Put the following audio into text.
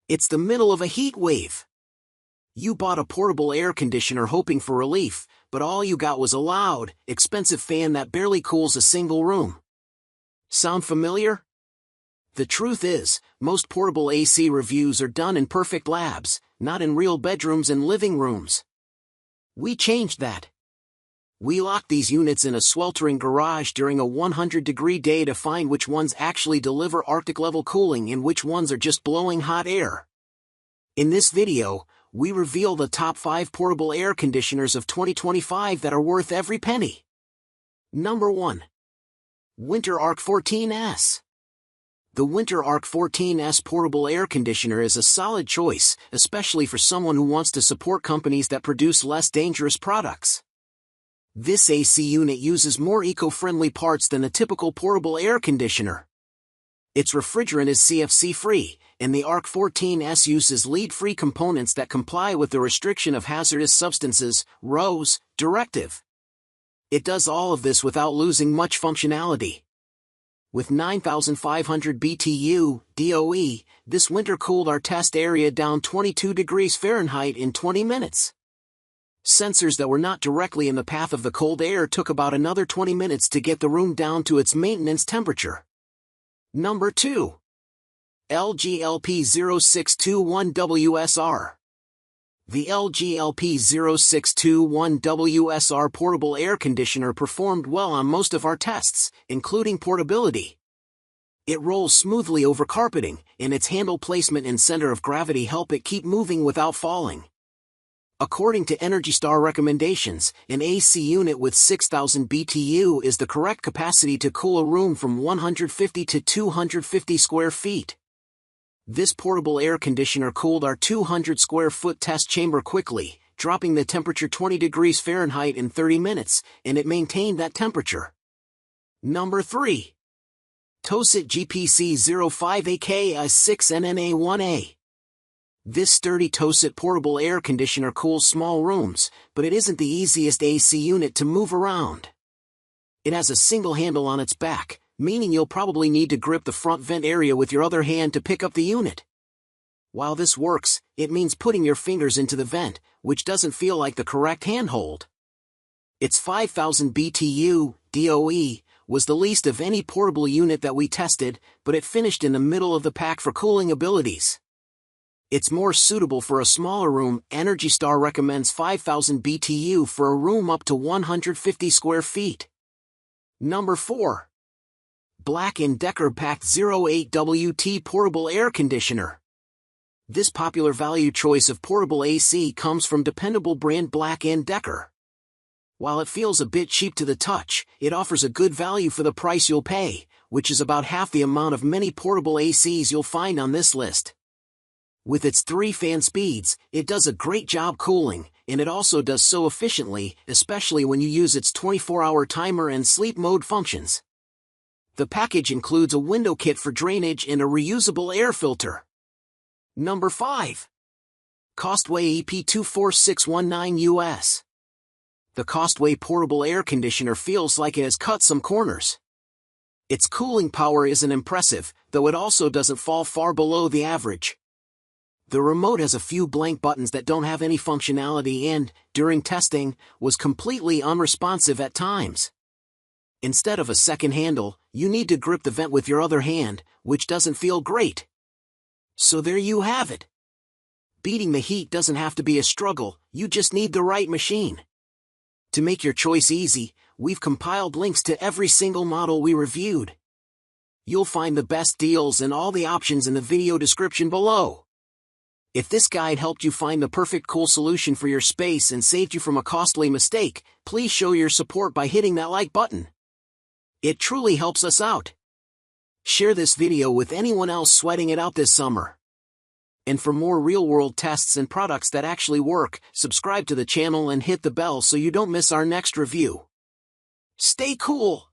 It's the middle of a heat wave. You bought a portable air conditioner hoping for relief, but all you got was a loud, expensive fan that barely cools a single room. Sound familiar? The truth is, most portable AC reviews are done in perfect labs, not in real bedrooms and living rooms. We changed that. We locked these units in a sweltering garage during a 100-degree day to find which ones actually deliver Arctic-level cooling and which ones are just blowing hot air. In this video, we reveal the top 5 portable air conditioners of 2025 that are worth every penny. Number 1. Whynter ARC-14S. The Whynter ARC-14S portable air conditioner is a solid choice, especially for someone who wants to support companies that produce less dangerous products. This AC unit uses more eco-friendly parts than a typical portable air conditioner. Its refrigerant is CFC-free, and the ARC-14S uses lead-free components that comply with the Restriction of Hazardous Substances (RoHS) directive. It does all of this without losing much functionality. With 9,500 BTU DOE, this Whynter cooled our test area down 22 degrees Fahrenheit in 20 minutes. Sensors that were not directly in the path of the cold air took about another 20 minutes to get the room down to its maintenance temperature. Number 2. LG LP0621WSR. The LG LP0621WSR portable air conditioner performed well on most of our tests, including portability. It rolls smoothly over carpeting, and its handle placement and center of gravity help it keep moving without falling. According to Energy Star recommendations, an AC unit with 6,000 BTU is the correct capacity to cool a room from 150 to 250 square feet. This portable air conditioner cooled our 200 square foot test chamber quickly, dropping the temperature 20 degrees Fahrenheit in 30 minutes, and it maintained that temperature. Number 3. Tosot GPC05AK-A6NNA1A. This sturdy Tosot portable air conditioner cools small rooms, but it isn't the easiest AC unit to move around. It has a single handle on its back, meaning you'll probably need to grip the front vent area with your other hand to pick up the unit. While this works, it means putting your fingers into the vent, which doesn't feel like the correct handhold. Its 5,000 BTU DOE was the least of any portable unit that we tested, but it finished in the middle of the pack for cooling abilities. It's more suitable for a smaller room. Energy Star recommends 5,000 BTU for a room up to 150 square feet. Number 4. Black+Decker Pack 08WT portable air conditioner. This popular value choice of portable AC comes from dependable brand Black+Decker. While it feels a bit cheap to the touch, it offers a good value for the price you'll pay, which is about half the amount of many portable ACs you'll find on this list. With its 3 fan speeds, it does a great job cooling, and it also does so efficiently, especially when you use its 24-hour timer and sleep mode functions. The package includes a window kit for drainage and a reusable air filter. Number 5. Costway EP24619US. The Costway portable air conditioner feels like it has cut some corners. Its cooling power isn't impressive, though it also doesn't fall far below the average. The remote has a few blank buttons that don't have any functionality and, during testing, was completely unresponsive at times. Instead of a second handle, you need to grip the vent with your other hand, which doesn't feel great. So there you have it. Beating the heat doesn't have to be a struggle, you just need the right machine. To make your choice easy, we've compiled links to every single model we reviewed. You'll find the best deals and all the options in the video description below. If this guide helped you find the perfect cool solution for your space and saved you from a costly mistake, please show your support by hitting that like button. It truly helps us out. Share this video with anyone else sweating it out this summer. And for more real-world tests and products that actually work, subscribe to the channel and hit the bell so you don't miss our next review. Stay cool!